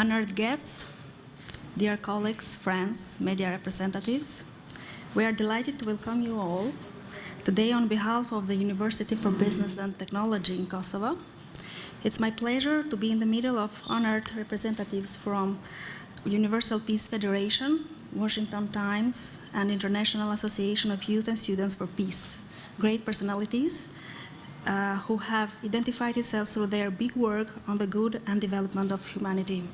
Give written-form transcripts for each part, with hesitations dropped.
Honored guests, dear colleagues, friends, media representatives, we are delighted to welcome you all today on behalf of the University for Business and Technology in Kosovo. It's my pleasure to be in the middle of honored representatives from Universal Peace Federation, Washington Times, and International Association of Youth and Students for Peace, great personalities who have identified themselves through their big work on the good and development of humanity.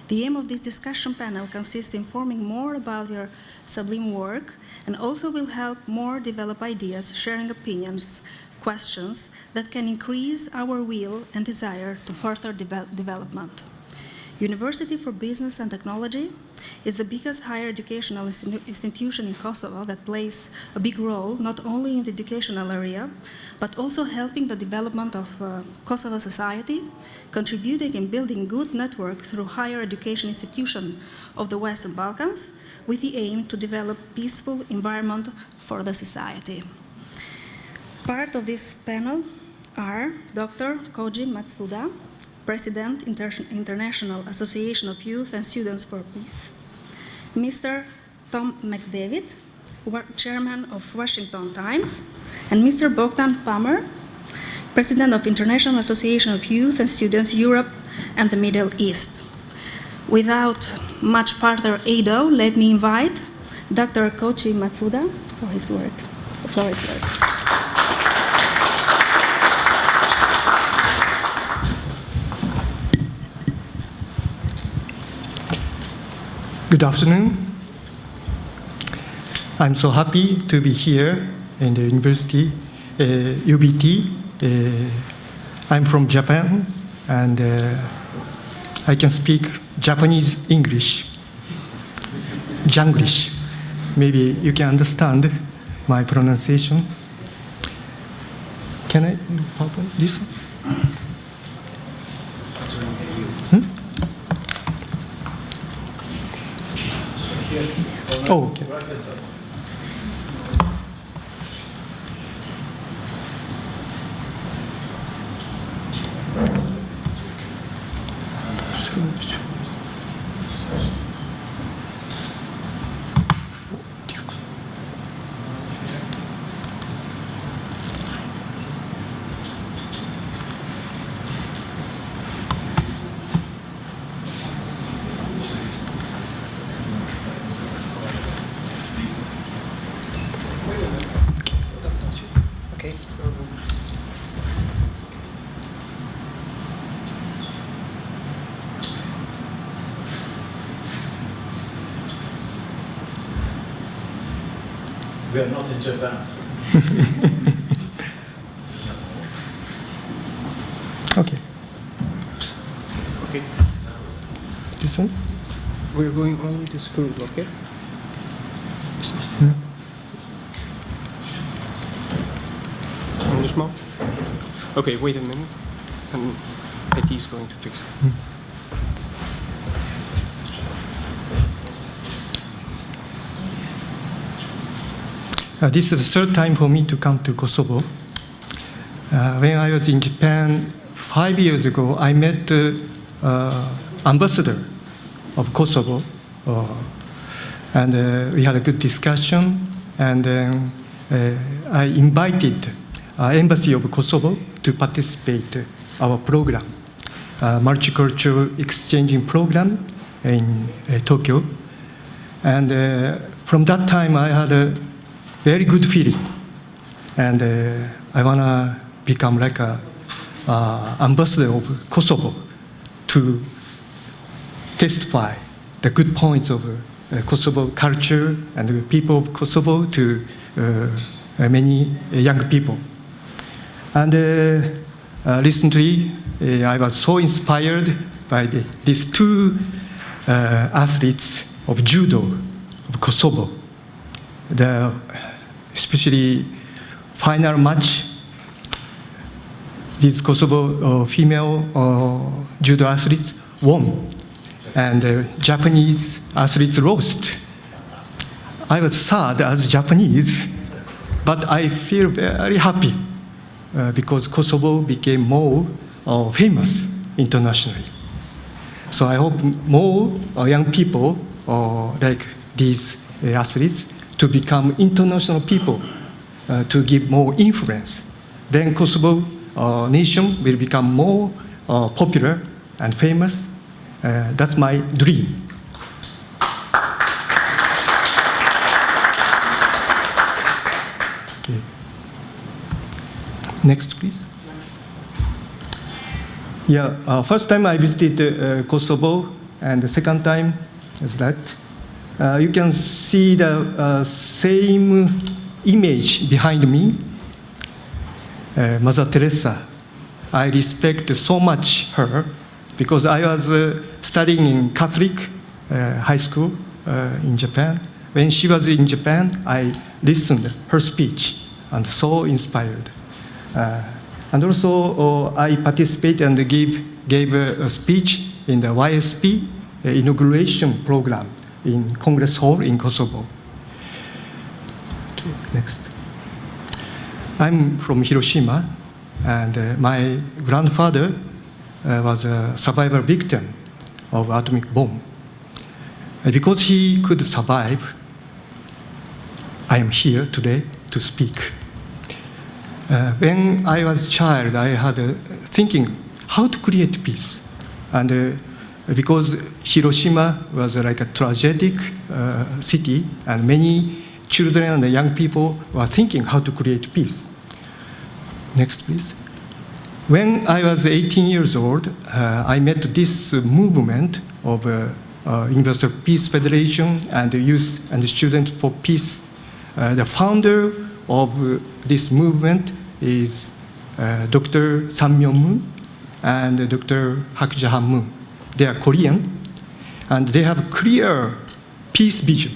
The aim of this discussion panel consists in informing more about your sublime work and also will help more develop ideas, sharing opinions, questions that can increase our will and desire to further development. University for Business and Technology is the biggest higher educational institution in Kosovo that plays a big role not only in the educational area, but also helping the development of Kosovo society, contributing and building good network through higher education institutions of the Western Balkans, with the aim to develop peaceful environment for the society. Part of this panel are Dr. Koji Matsuda, President, International Association of Youth and Students for Peace, Mr. Tom McDavid, Chairman of Washington Times, and Mr. Bogdan Pamer, President of International Association of Youth and Students Europe and the Middle East. Without much further ado, let me invite Dr. Koji Matsuda for his work. The floor is yours. Good afternoon. I'm so happy to be here in the university, UBT. I'm from Japan, and I can speak Japanese English, Janglish. Maybe you can understand my pronunciation. Can I, this one? Oh, okay. We are not in Japan. Okay. Okay. This one? We're going only to school, okay? Engagement? Okay, wait a minute. And IT is going to fix it. This is the third time for me to come to Kosovo. When I was in Japan 5 years ago, I met the ambassador of Kosovo, and we had a good discussion, and I invited Embassy of Kosovo to participate in our program, multicultural exchanging program in Tokyo. And from that time, I had a very good feeling, and I want to become like a ambassador of Kosovo to testify the good points of Kosovo culture and the people of Kosovo to many young people. And recently, I was so inspired by these two athletes of judo of Kosovo. Especially final match, these Kosovo female judo athletes won, and Japanese athletes lost. I was sad as Japanese, but I feel very happy because Kosovo became more famous internationally. So I hope more young people like these athletes to become international people, to give more influence. Then Kosovo nation will become more popular and famous. That's my dream. Okay. Next, please. Yeah, first time I visited Kosovo, and the second time is that. You can see the same image behind me. Mother Teresa. I respect so much her because I was studying in Catholic high school in Japan. When she was in Japan, I listened her speech and so inspired. And also, I participated and gave a speech in the YSP inauguration program in Congress Hall in Kosovo. Okay, next. I'm from Hiroshima, and my grandfather was a survivor victim of atomic bomb. And because he could survive, I am here today to speak. When I was a child, I had thinking how to create peace. And because Hiroshima was like a tragic city, and many children and young people were thinking how to create peace. Next, please. When I was 18 years old, I met this movement of Universal Peace Federation and the Youth and the Students for Peace. The founder of this movement is Dr. Sam Myung-moon and Dr. Hak Jahan-moon. They are Korean, and they have clear peace vision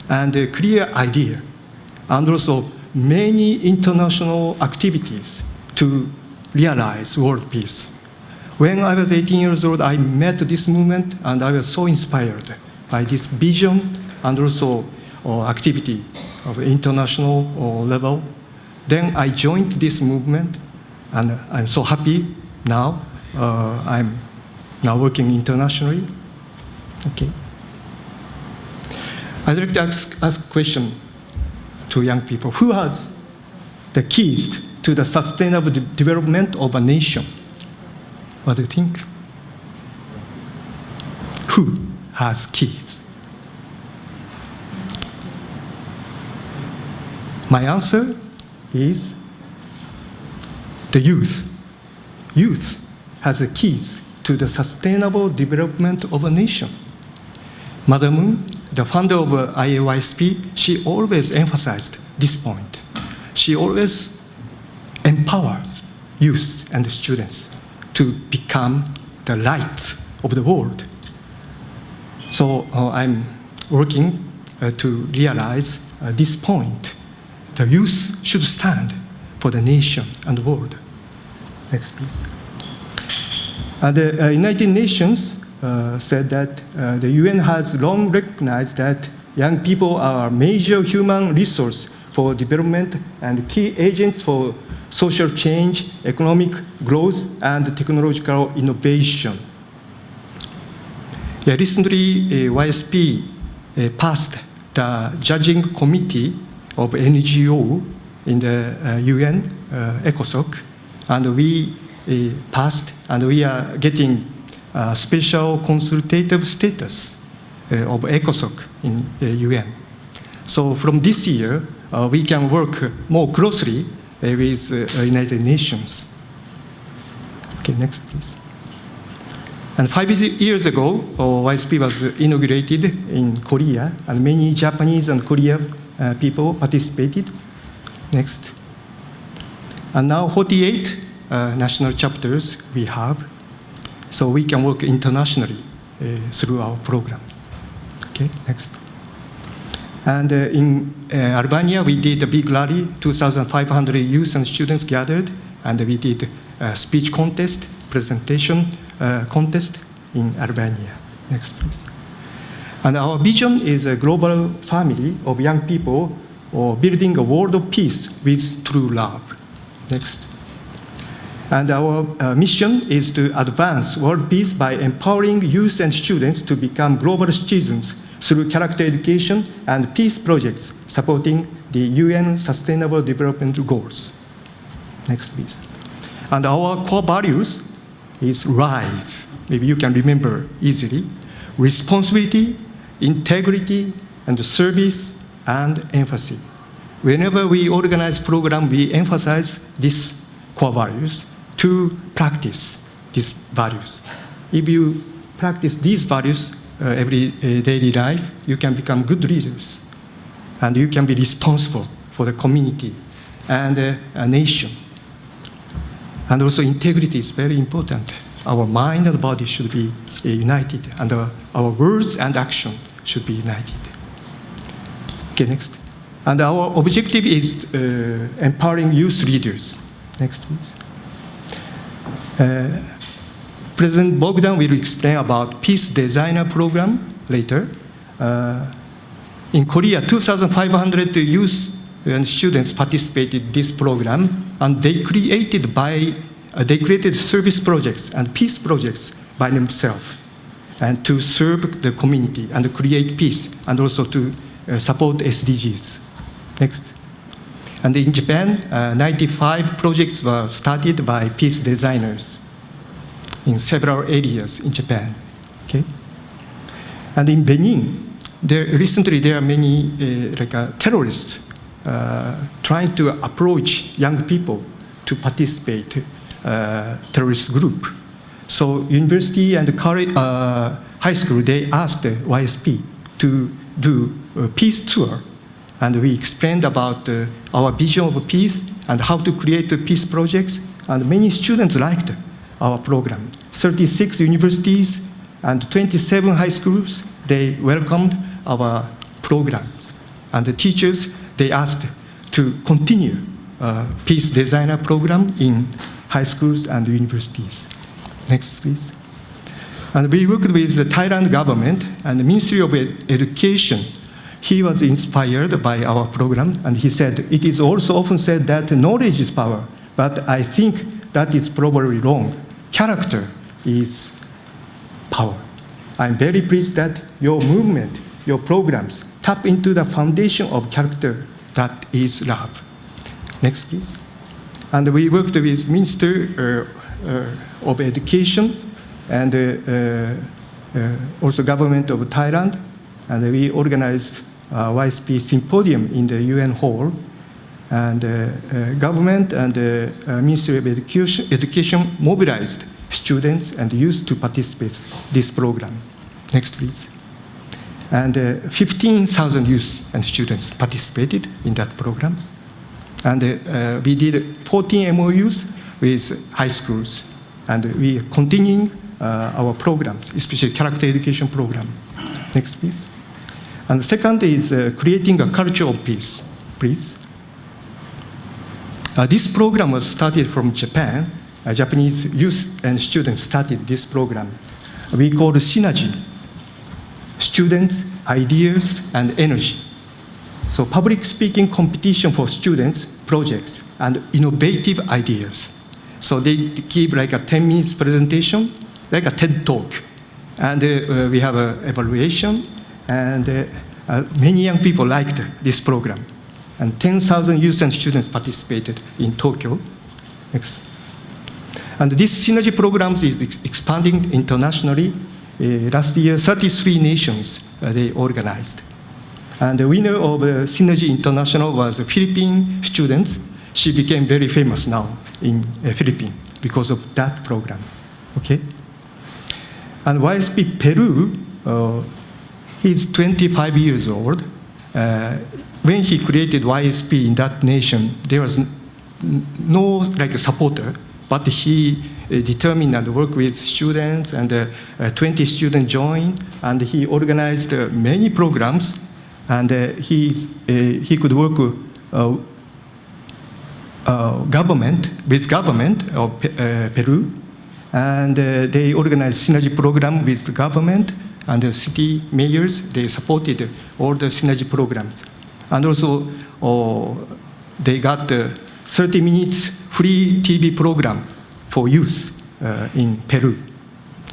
and a clear idea, and also many international activities to realize world peace. When I was 18 years old, I met this movement, and I was so inspired by this vision and also activity of international level. Then I joined this movement, and I'm so happy now. I'm now working internationally. Okay. I'd like to ask a question to young people. Who has the keys to the sustainable development of a nation? What do you think? Who has keys? My answer is the youth. Youth has the keys to the sustainable development of a nation. Mother Moon, the founder of IAYSP, she always emphasized this point. She always empowered youth and students to become the light of the world. So I'm working to realize this point. The youth should stand for the nation and the world. Next, please. The United Nations said that the UN has long recognized that young people are a major human resource for development and key agents for social change, economic growth, and technological innovation. Yeah, recently, YSP passed the judging committee of NGO in the UN, ECOSOC, and we passed, and we are getting special consultative status of ECOSOC in UN. So from this year, we can work more closely with United Nations. Okay, next, please. And 5 years ago, YSP was inaugurated in Korea, and many Japanese and Korean people participated. Next. And now 48 national chapters we have, so we can work internationally through our program. Okay, next. And in Albania, we did a big rally, 2,500 youth and students gathered, and we did a speech contest, presentation contest in Albania. Next, please. And our vision is a global family of young people building a world of peace with true love. Next. And our mission is to advance world peace by empowering youth and students to become global citizens through character education and peace projects supporting the UN Sustainable Development Goals. Next, please. And our core values is RISE. Maybe you can remember easily. Responsibility, integrity, and service, and empathy. Whenever we organize program, we emphasize these core values to practice these values. If you practice these values every daily life, you can become good leaders, and you can be responsible for the community and a nation. And also integrity is very important. Our mind and body should be united, and our words and action should be united. Okay, next. And our objective is empowering youth leaders. Next, please. President Bogdan will explain about Peace Designer Program later. In Korea, 2,500 youth and students participated in this program, and they created service projects and peace projects by themselves, and to serve the community and create peace, and also to support SDGs. Next. And in Japan, 95 projects were started by peace designers in several areas in Japan. Okay. And in Benin, recently there are many terrorists trying to approach young people to participate terrorist group. So university and college, high school, they asked the YSP to do a peace tour, and we explained about our vision of peace and how to create the peace projects, and many students liked our program. 36 universities and 27 high schools, they welcomed our programs. And the teachers, they asked to continue Peace Designer program in high schools and universities. Next, please. And we worked with the Thailand government and the Ministry of Education. He was inspired by our program, and he said, it is also often said that knowledge is power, but I think that is probably wrong. Character is power. I'm very pleased that your movement, your programs, tap into the foundation of character, that is love. Next, please. And we worked with Minister of Education and also government of Thailand, and we organized YSP symposium in the UN hall, and government and Ministry of Education mobilized students and youth to participate in this program. Next, please. And 15,000 youth and students participated in that program. And we did 14 MOUs with high schools, and we are continuing our programs, especially character education program. Next, please. And the second is creating a culture of peace, please. This program was started from Japan. Japanese youth and students started this program. We call it Synergy, students, ideas, and energy. So public speaking competition for students, projects, and innovative ideas. So they give like a 10 minutes presentation, like a TED Talk. And we have an evaluation, and many young people liked this program. And 10,000 youth and students participated in Tokyo. Next. And this Synergy program is expanding internationally. Last year, 33 nations they organized. And the winner of Synergy International was a Philippine student. She became very famous now in Philippines because of that program. Okay? And YSP Peru, he's 25 years old. When he created YSP in that nation, there was no like a supporter, but he determined and worked with students, and 20 students joined, and he organized many programs, and he could work with government of Peru, and they organized Synergy program with the government, and the city mayors, they supported all the Synergy programs. And also, they got 30 minutes free TV program for youth in Peru.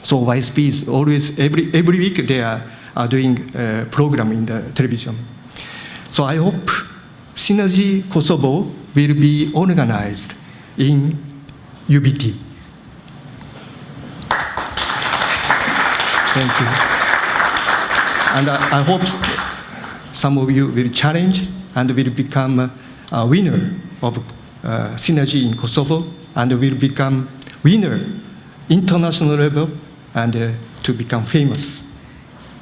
So YSP is always, every week they are doing a program in the television. So I hope Synergy Kosovo will be organized in UBT. Thank you. And I hope some of you will challenge and will become a winner of Synergy in Kosovo, and will become winner international level, and to become famous.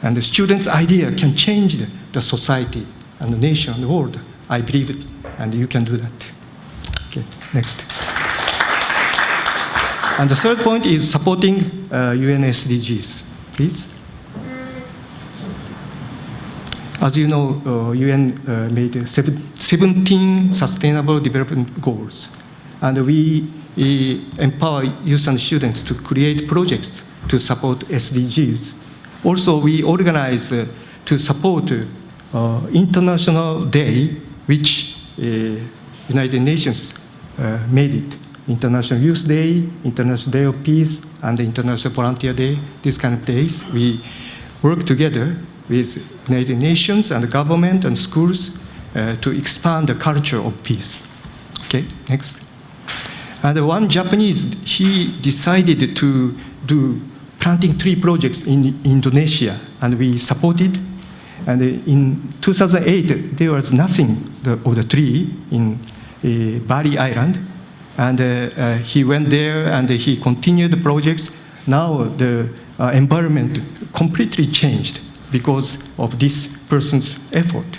And the students' idea can change the society and the nation and the world. I believe it, and you can do that. Okay, next. And the third point is supporting UN SDGs. Please. As you know, UN made 17 Sustainable Development Goals, and we empower youth and students to create projects to support SDGs. Also, we organize to support International Day, which United Nations made it. International Youth Day, International Day of Peace, and the International Volunteer Day. These kind of days, we work together with United Nations and the government and schools to expand the culture of peace. Okay, next. And one Japanese, he decided to do planting tree projects in Indonesia, and we supported. And in 2008, there was nothing of the tree in Bali Island. And he went there and he continued the projects. Now the environment completely changed because of this person's effort.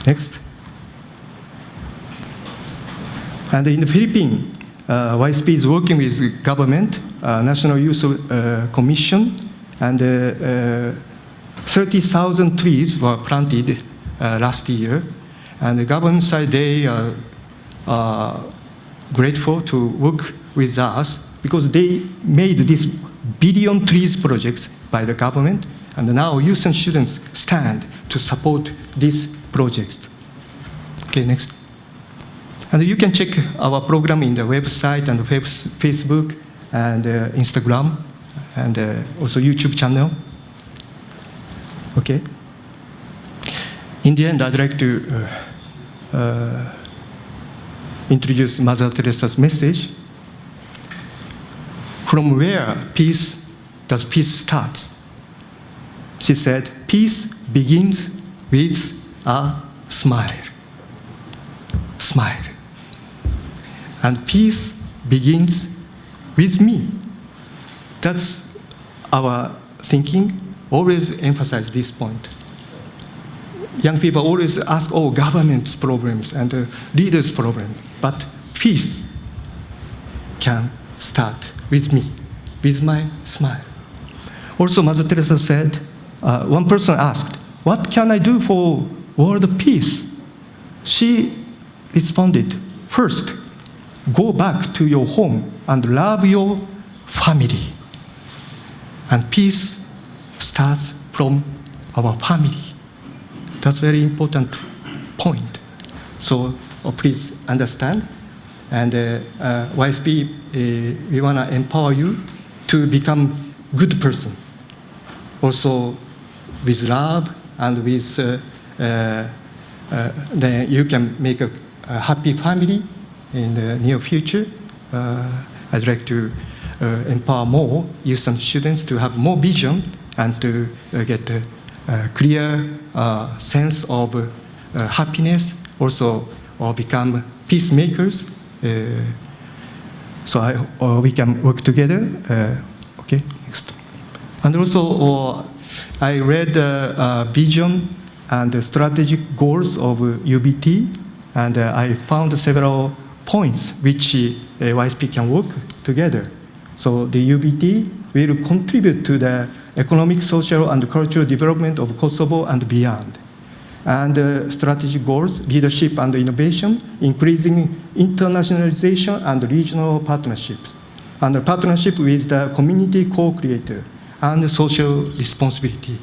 Next. And in the Philippines, YSP is working with government, National Youth Commission, and 30,000 trees were planted last year. And the government side, they are grateful to work with us because they made this billion trees projects by the government, and now youth and students stand to support these projects. Okay, next. And you can check our program in the website and Facebook and Instagram, and also YouTube channel. Okay. In the end, I'd like to introduce Mother Teresa's message. From where does peace start? She said, peace begins with a smile. Smile. And peace begins with me. That's our thinking. Always emphasize this point. Young people always ask, oh, government's problems and leaders' problems. But peace can start with me, with my smile. Also, Mother Teresa said, one person asked, what can I do for world peace? She responded, first, go back to your home and love your family. And peace starts from our family. That's a very important point. So please understand. And YSP, we want to empower you to become good person. Also with love and with, then you can make a happy family in the near future. I'd like to empower more youth and students to have more vision and to get a clear sense of happiness, also become peacemakers. So we can work together. Okay, next. And also, I read the vision and the strategic goals of UBT, and I found several points which YSP can work together. So the UBT will contribute to the economic, social, and cultural development of Kosovo and beyond. And strategic goals, leadership and innovation, increasing internationalization and regional partnerships, and a partnership with the community co-creator, and social responsibility.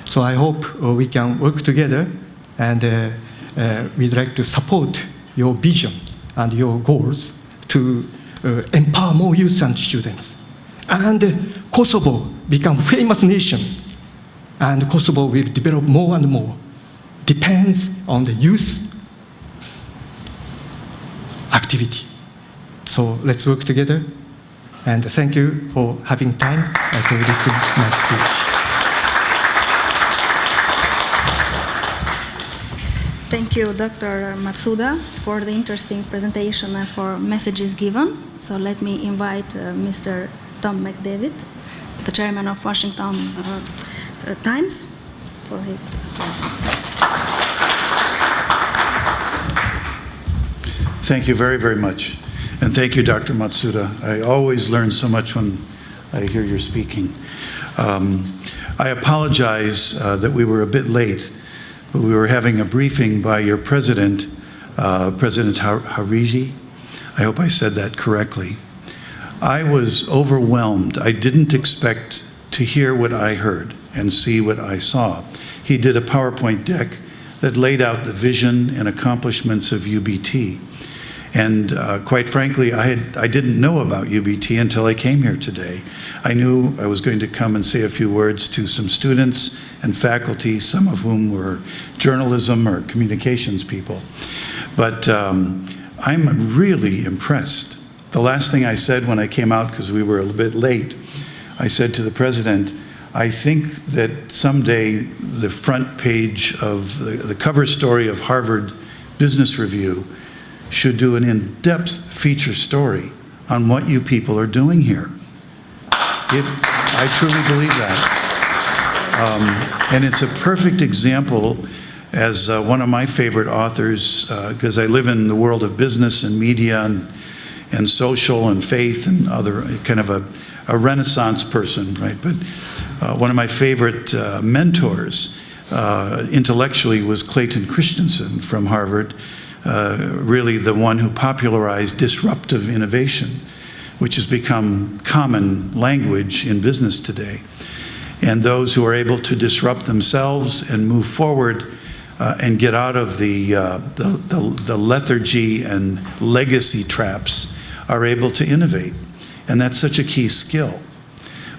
So I hope we can work together, and we'd like to support your vision and your goals to empower more youth and students. And Kosovo become famous nation, and Kosovo will develop more and more. Depends on the youth activity. So let's work together, and thank you for having time to listen to my speech. Thank you, Dr. Matsuda, for the interesting presentation and for messages given. So let me invite Mr. Tom McDavid, the chairman of Washington Times, for his. Thank you very, very much. And thank you, Dr. Matsuda. I always learn so much when I hear your speaking. I apologize that we were a bit late, but we were having a briefing by your president, President Hariri. I hope I said that correctly. I was overwhelmed. I didn't expect to hear what I heard and see what I saw. He did a PowerPoint deck that laid out the vision and accomplishments of UBT. And quite frankly, I didn't know about UBT until I came here today. I knew I was going to come and say a few words to some students and faculty, some of whom were journalism or communications people. But I'm really impressed. The last thing I said when I came out, because we were a little bit late, I said to the president, I think that someday the front page of the cover story of Harvard Business Review should do an in-depth feature story on what you people are doing here. I truly believe that. And it's a perfect example, as one of my favorite authors, because I live in the world of business and media and social and faith and other, kind of a Renaissance person, right? But one of my favorite mentors intellectually was Clayton Christensen from Harvard, really the one who popularized disruptive innovation, which has become common language in business today. And those who are able to disrupt themselves and move forward and get out of the lethargy and legacy traps are able to innovate. And that's such a key skill.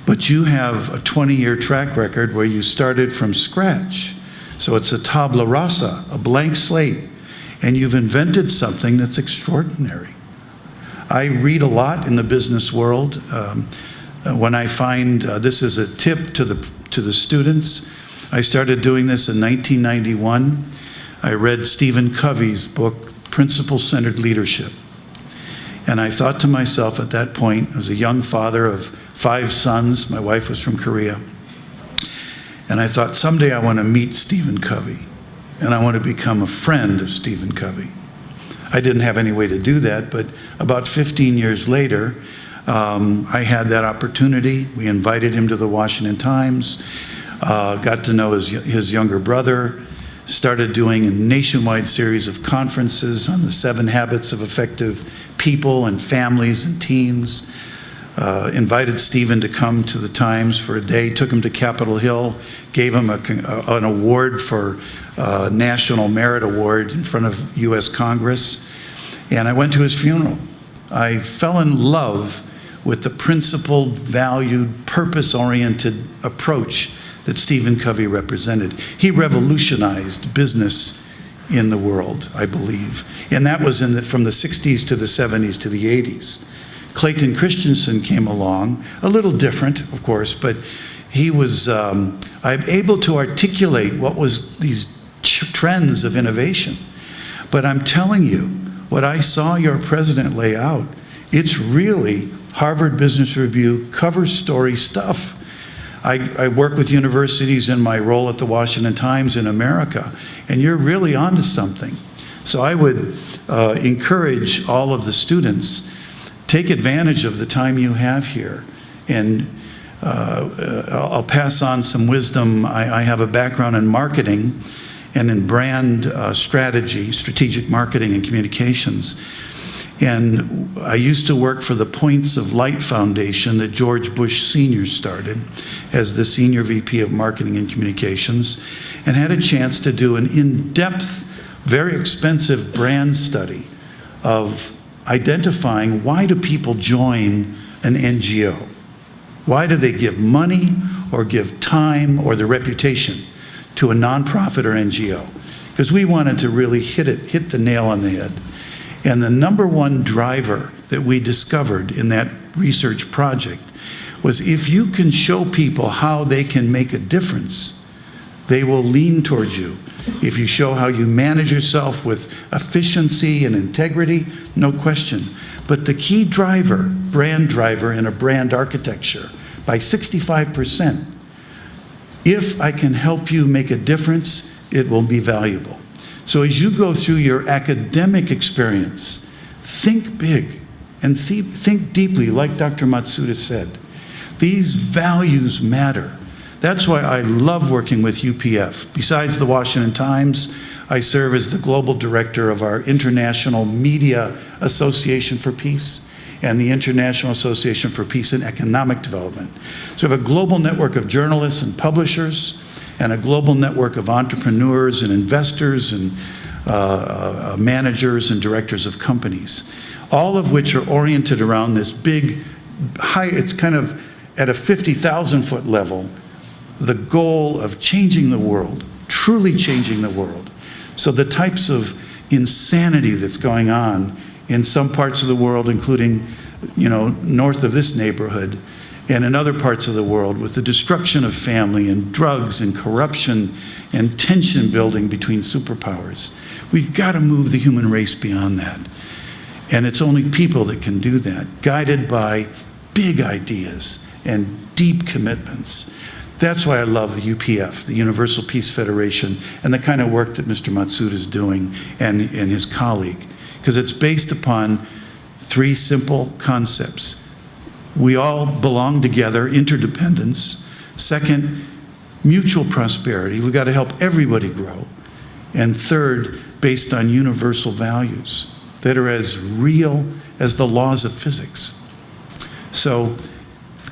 But you have a 20-year track record where you started from scratch. So it's a tabula rasa, a blank slate. And you've invented something that's extraordinary. I read a lot in the business world. When I find, this is a tip to the students, I started doing this in 1991. I read Stephen Covey's book, Principle-Centered Leadership. And I thought to myself at that point, I was a young father of 5 sons, my wife was from Korea, and I thought someday I want to meet Stephen Covey. And I want to become a friend of Stephen Covey. I didn't have any way to do that, but about 15 years later, I had that opportunity. We invited him to the Washington Times, got to know his younger brother, started doing a nationwide series of conferences on the 7 habits of effective people and families and teens, invited Stephen to come to the Times for a day, took him to Capitol Hill, gave him an award for National Merit Award in front of U.S. Congress, and I went to his funeral. I fell in love with the principled, valued, purpose-oriented approach that Stephen Covey represented. He revolutionized business in the world, I believe, and that was from the 60s to the 70s to the 80s. Clayton Christensen came along, a little different, of course, but he was, I'm able to articulate what was these trends of innovation. But I'm telling you, what I saw your president lay out, it's really Harvard Business Review cover story stuff. I work with universities in my role at the Washington Times in America, and you're really onto something. So I would encourage all of the students, take advantage of the time you have here. And I'll pass on some wisdom. I have a background in marketing and in brand strategy, strategic marketing and communications. And I used to work for the Points of Light Foundation that George Bush Sr. started as the Senior VP of Marketing and Communications, and had a chance to do an in-depth, very expensive brand study of identifying why do people join an NGO? Why do they give money or give time or their reputation to a nonprofit or NGO? Because we wanted to really hit the nail on the head. And the number one driver that we discovered in that research project was if you can show people how they can make a difference, they will lean towards you. If you show how you manage yourself with efficiency and integrity, no question. But the key driver, brand driver in a brand architecture, by 65%, if I can help you make a difference, it will be valuable. So as you go through your academic experience, think big and think deeply, like Dr. Matsuda said. These values matter. That's why I love working with UPF. Besides the Washington Times, I serve as the global director of our International Media Association for Peace and the International Association for Peace and Economic Development. So we have a global network of journalists and publishers and a global network of entrepreneurs and investors and managers and directors of companies, all of which are oriented around this big, it's kind of at a 50,000 foot level, the goal of changing the world, truly changing the world. So the types of insanity that's going on in some parts of the world, including, north of this neighborhood, and in other parts of the world with the destruction of family and drugs and corruption and tension building between superpowers. We've got to move the human race beyond that. And it's only people that can do that, guided by big ideas and deep commitments. That's why I love the UPF, the Universal Peace Federation, and the kind of work that Mr. Matsuda is doing and his colleague, because it's based upon three simple concepts. We all belong together, interdependence. Second, mutual prosperity. We've got to help everybody grow. And third, based on universal values that are as real as the laws of physics. So,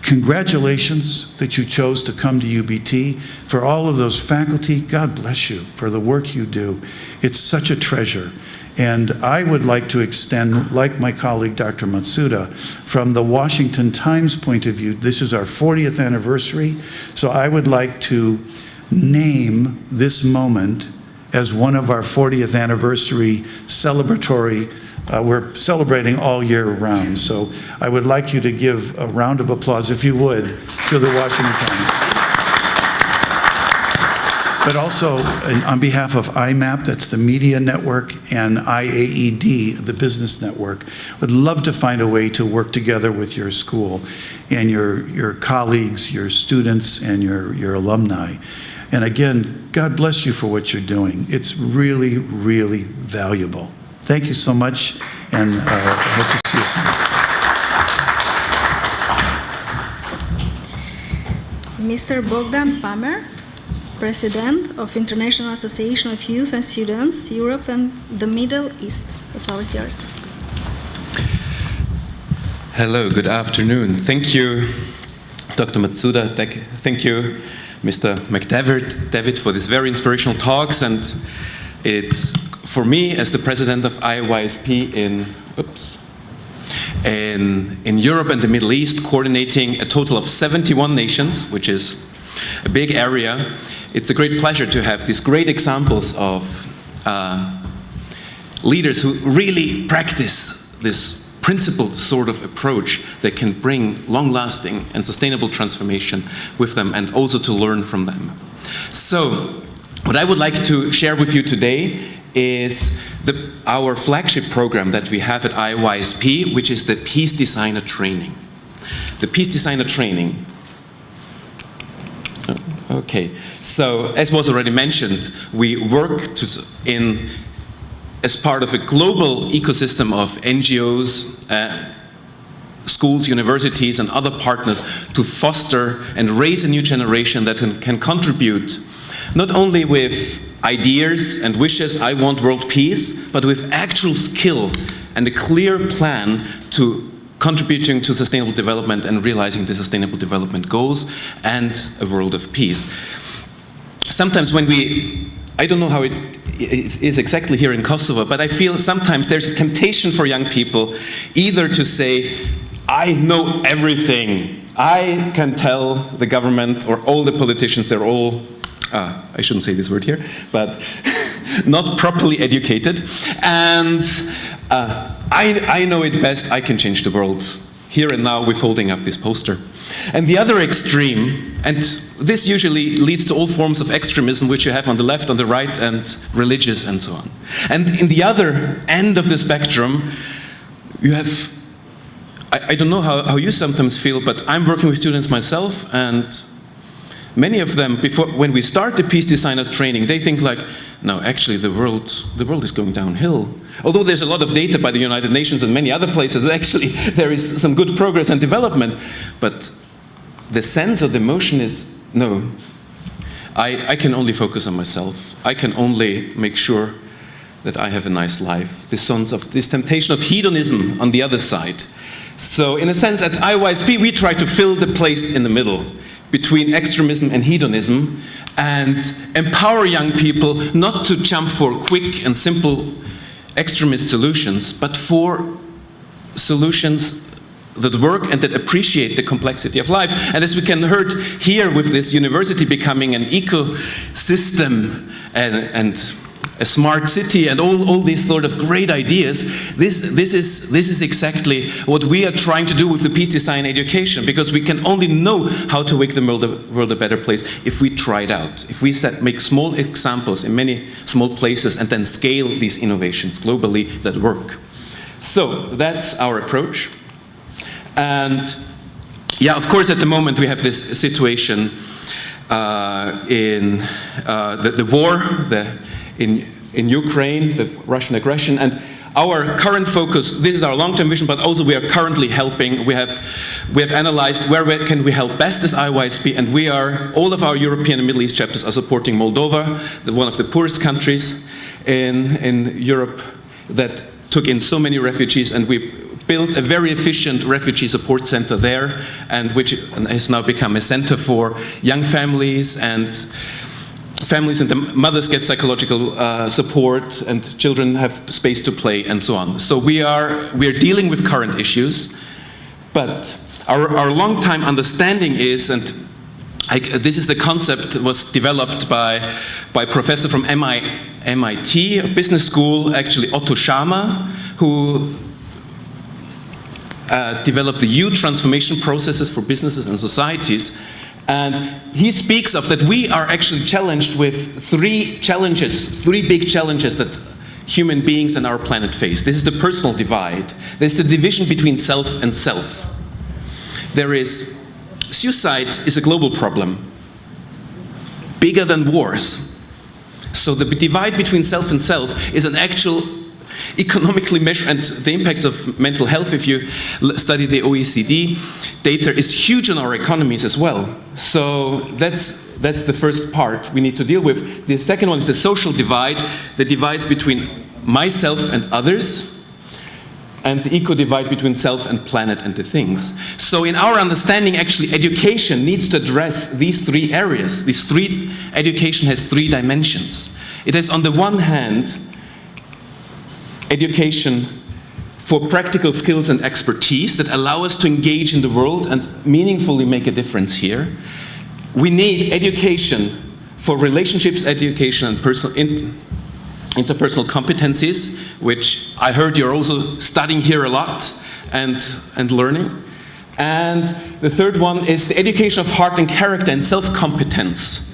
congratulations that you chose to come to UBT. For all of those faculty, God bless you for the work you do. It's such a treasure. And I would like to extend, like my colleague Dr. Matsuda, from the Washington Times point of view, this is our 40th anniversary, so I would like to name this moment as one of our 40th anniversary celebratory. We're celebrating all year round, so I would like you to give a round of applause, if you would, to the Washington Times. But also, on behalf of IMAP, that's the media network, and IAED, the business network, would love to find a way to work together with your school and your colleagues, your students, and your alumni. And again, God bless you for what you're doing. It's really, really valuable. Thank you so much, and I hope to see you soon. Mr. Bogdan Pamer, President of International Association of Youth and Students, Europe and the Middle East. The floor is yours. Hello, good afternoon. Thank you, Dr. Matsuda. Thank you, Mr. McDavid, for these very inspirational talks. And it's for me, as the president of IYSP in Europe and the Middle East, coordinating a total of 71 nations, which is a big area. It's a great pleasure to have these great examples of leaders who really practice this principled sort of approach that can bring long-lasting and sustainable transformation with them, and also to learn from them. So, what I would like to share with you today is our flagship program that we have at IYSP, which is the Peace Designer Training. The Peace Designer Training. Okay, so as was already mentioned, we work as part of a global ecosystem of NGOs, schools, universities, and other partners to foster and raise a new generation that can contribute not only with ideas and wishes, I want world peace, but with actual skill and a clear plan to contributing to sustainable development and realizing the sustainable development goals and a world of peace. Sometimes when I don't know how it is exactly here in Kosovo, but I feel sometimes there's a temptation for young people either to say, I know everything, I can tell the government or all the politicians, they're all, I shouldn't say this word here, but not properly educated, and I know it best, I can change the world. Here and now with holding up this poster. And the other extreme, and this usually leads to all forms of extremism which you have on the left, on the right, and religious and so on. And in the other end of the spectrum, you have, I don't know how you sometimes feel, but I'm working with students myself, and many of them, when we start the peace designer training, they think like, no, actually the world is going downhill. Although there's a lot of data by the United Nations and many other places that actually there is some good progress and development, but the sense of the motion is, no, I can only focus on myself. I can only make sure that I have a nice life. This temptation of hedonism on the other side. So in a sense at IYSP we try to fill the place in the middle between extremism and hedonism, and empower young people not to jump for quick and simple extremist solutions, but for solutions that work and that appreciate the complexity of life. And as we can heard here with this university becoming an ecosystem and a smart city and all these sort of great ideas, this is exactly what we are trying to do with the peace design education, because we can only know how to make the world a better place if we try it out, if we make small examples in many small places and then scale these innovations globally that work. So that's our approach. And yeah, of course at the moment we have this situation in the war, in Ukraine, the Russian aggression, and our current focus, this is our long-term vision, but also we are currently helping. We have analyzed where can we help best as IYSP, and all of our European and Middle East chapters are supporting Moldova, one of the poorest countries in Europe that took in so many refugees, and we built a very efficient refugee support center there, and which has now become a center for young families, and the mothers get psychological support, and children have space to play, and so on. So we are dealing with current issues, but our long-time understanding is, and this is the concept was developed by a professor from MIT, a business school, actually Otto Schama, who developed the youth transformation processes for businesses and societies. And he speaks of that we are actually challenged with three big challenges that human beings and our planet face. This is the personal divide. There's the division between self and self. Suicide is a global problem, bigger than wars. So the divide between self and self is an actual economically measured, and the impacts of mental health, if you study the OECD data, is huge on our economies as well. So that's the first part we need to deal with. The second one is the social divide, the divides between myself and others, and the eco-divide between self and planet and the things. So in our understanding, actually, education needs to address these three areas. Education has three dimensions. It has, on the one hand, education for practical skills and expertise that allow us to engage in the world and meaningfully make a difference here. We need education for relationships education and interpersonal competencies, which I heard you're also studying here a lot and learning. And the third one is the education of heart and character and self-competence.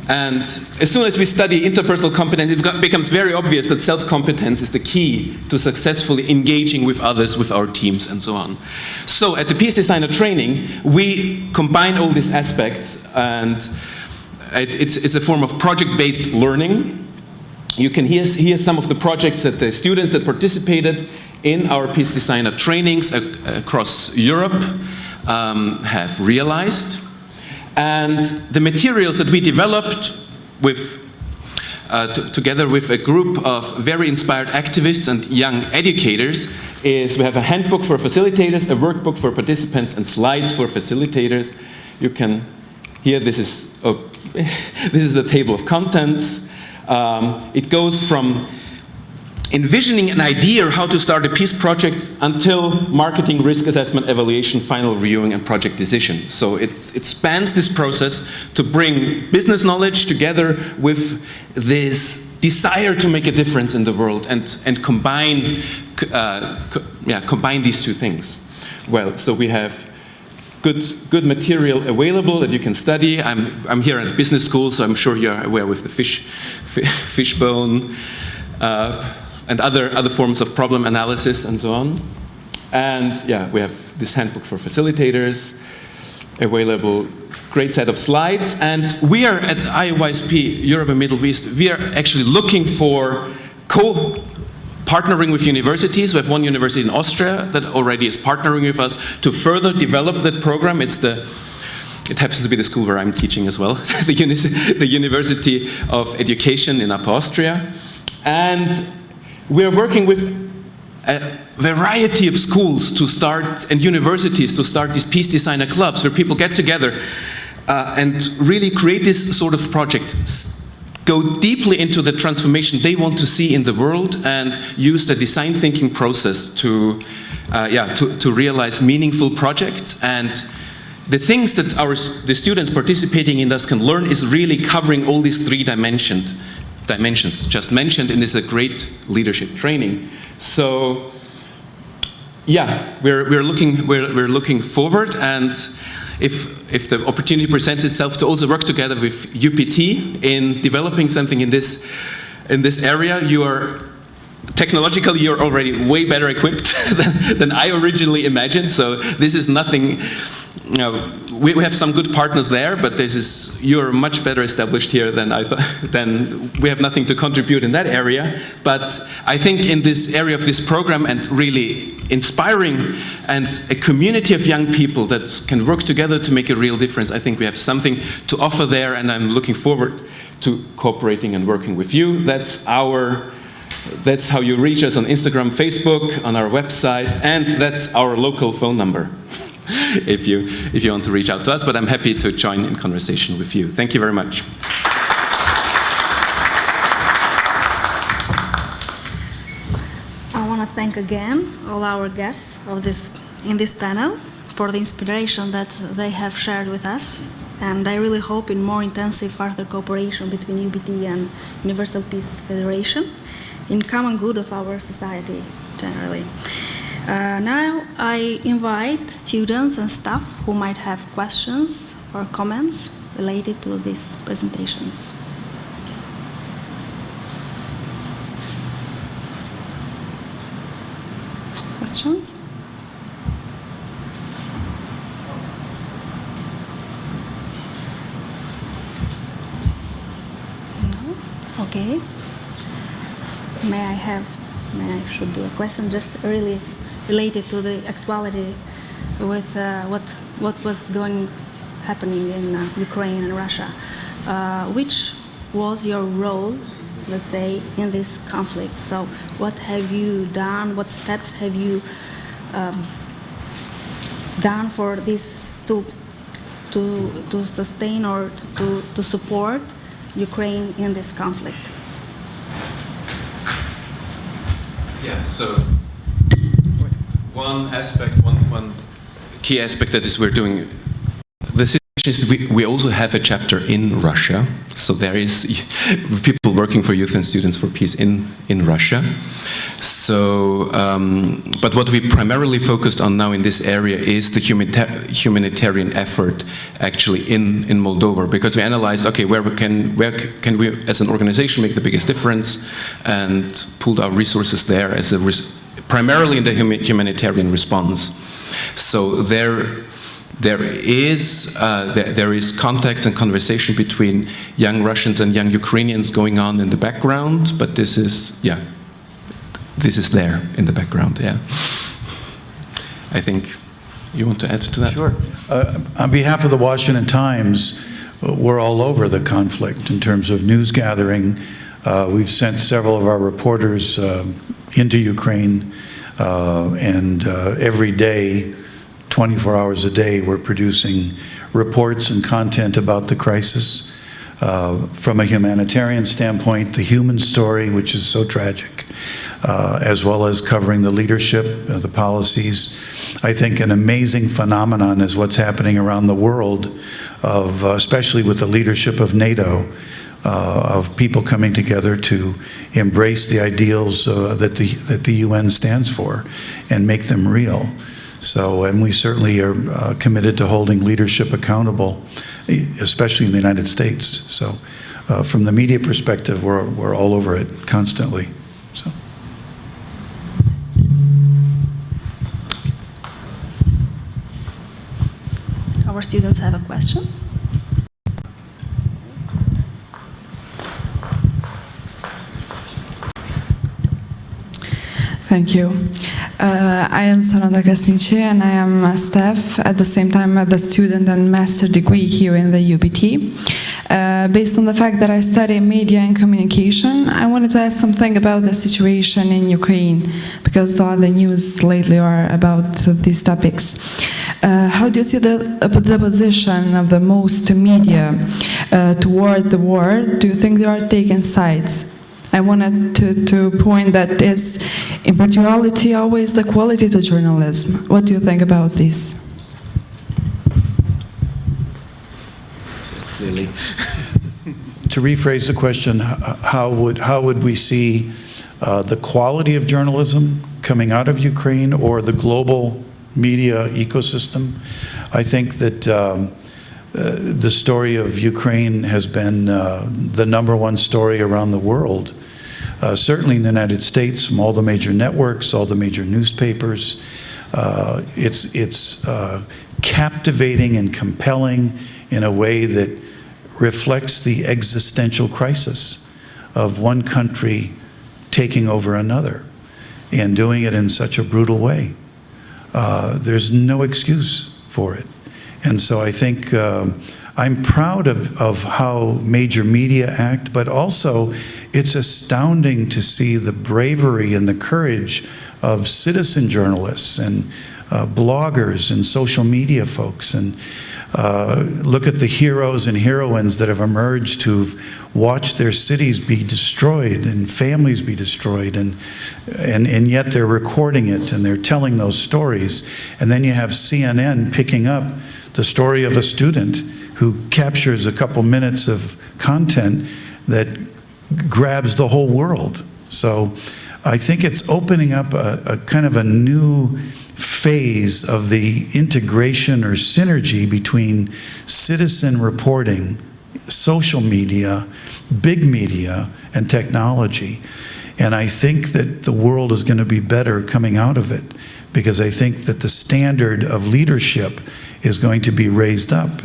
And as soon as we study interpersonal competence, it becomes very obvious that self-competence is the key to successfully engaging with others, with our teams, and so on. So at the Peace Designer training, we combine all these aspects, and it's a form of project-based learning. You can hear some of the projects that the students that participated in our Peace Designer trainings across Europe have realized. And the materials that we developed together with a group of very inspired activists and young educators is we have a handbook for facilitators, a workbook for participants, and slides for facilitators. You can hear this is the table of contents. It goes from envisioning an idea how to start a peace project until marketing, risk assessment, evaluation, final reviewing, and project decision. So it spans this process to bring business knowledge together with this desire to make a difference in the world and combine these two things. Well, so we have good material available that you can study. I'm here at business school, so I'm sure you're aware with the fishbone and other forms of problem analysis and so on. And yeah, we have this handbook for facilitators available, great set of slides. And we are at IOYSP, Europe and Middle East, we are actually looking for partnering with universities. We have one university in Austria that already is partnering with us to further develop that program. It happens to be the school where I'm teaching as well, the University of Education in Upper Austria. And we're working with a variety of schools to start, and universities to start these peace designer clubs where people get together and really create this sort of project, go deeply into the transformation they want to see in the world, and use the design thinking process to realize meaningful projects. And the things that the students participating in this can learn is really covering all these three dimensions just mentioned, and is a great leadership training. So yeah, we're looking forward, and if the opportunity presents itself to also work together with UPT in developing something in this area, technologically you're already way better equipped than I originally imagined. So this is nothing. We have some good partners there, but you're much better established here than I thought. Then we have nothing to contribute in that area. But I think in this area of this program, and really inspiring and a community of young people that can work together to make a real difference, I think we have something to offer there, and I'm looking forward to cooperating and working with you. That's how you reach us on Instagram, Facebook, on our website, and that's our local phone number. If you want to reach out to us, but I'm happy to join in conversation with you. Thank you very much. I want to thank again all our guests in this panel for the inspiration that they have shared with us, and I really hope in more intensive further cooperation between UBT and Universal Peace Federation in common good of our society generally. Now I invite students and staff who might have questions or comments related to these presentations. Questions? No? Okay. May I should do a question just really related to the actuality with what was happening in Ukraine and Russia. Which was your role, let's say, in this conflict? So what have you done? What steps have you done for this to sustain or to support Ukraine in this conflict? Yeah, so one key aspect that is we're doing, the situation is we also have a chapter in Russia, so there is people working for Youth and Students for Peace in Russia. So, but what we primarily focused on now in this area is the humanitarian effort actually in Moldova, because we analyzed, okay, where can we as an organization make the biggest difference, and pulled our resources there as primarily in the humanitarian response. So there is contacts and conversation between young Russians and young Ukrainians going on in the background, but this is there in the background, yeah. I think you want to add to that? Sure. On behalf of the Washington Times, we're all over the conflict in terms of news gathering. We've sent several of our reporters into Ukraine, and every day, 24 hours a day, we're producing reports and content about the crisis. from a humanitarian standpoint, the human story, which is so tragic, as well as covering the leadership, the policies. I think an amazing phenomenon is what's happening around the world, especially with the leadership of NATO, of people coming together to embrace the ideals that the UN stands for and make them real. So, and we certainly are committed to holding leadership accountable, especially in the United States. So, from the media perspective, we're all over it constantly. So. Our students have a question. Thank you. I am Sananda Kasnici, and I am a staff at the same time as the student and master degree here in the UBT. Based on the fact that I study media and communication, I wanted to ask something about the situation in Ukraine, because all the news lately are about these topics. How do you see the position of the most media toward the war? Do you think they are taking sides? I wanted to point that is impartiality always the quality to journalism. What do you think about this? Yes, clearly. To rephrase the question, how would we see the quality of journalism coming out of Ukraine or the global media ecosystem? I think that the story of Ukraine has been the #1 story around the world. Certainly in the United States, from all the major networks, all the major newspapers. It's captivating and compelling in a way that reflects the existential crisis of one country taking over another and doing it in such a brutal way. There's no excuse for it. And so I think I'm proud of how major media act, but also it's astounding to see the bravery and the courage of citizen journalists and bloggers and social media folks. And look at the heroes and heroines that have emerged who've watched their cities be destroyed and families be destroyed, and yet they're recording it and they're telling those stories. And then you have CNN picking up the story of a student who captures a couple minutes of content that grabs the whole world. So I think it's opening up a kind of a new phase of the integration or synergy between citizen reporting, social media, big media, and technology. And I think that the world is going to be better coming out of it, because I think that the standard of leadership is going to be raised up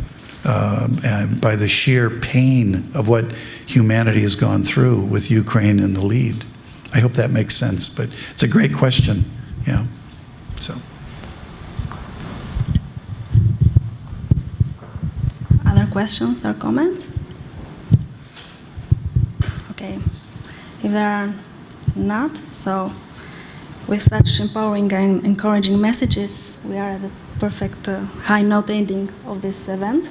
by the sheer pain of what humanity has gone through with Ukraine in the lead. I hope that makes sense, but it's a great question. Yeah. So. Other questions or comments? Okay. If there are not, so with such empowering and encouraging messages, we are at the perfect high note ending of this event.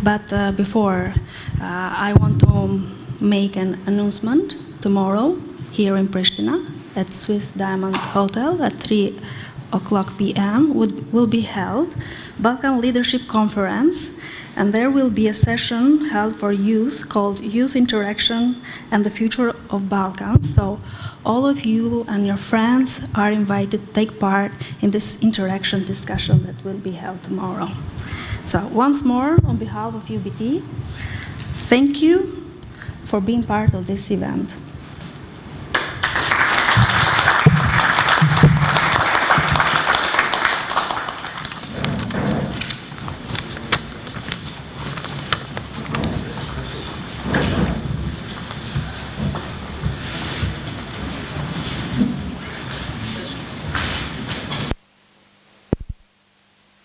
But before, I want to make an announcement. Tomorrow, here in Pristina, at Swiss Diamond Hotel at 3:00 p.m. will be held Balkan Leadership Conference, and there will be a session held for youth called Youth Interaction and the Future of Balkans. So all of you and your friends are invited to take part in this interaction discussion that will be held tomorrow. So once more, on behalf of UBT, thank you for being part of this event.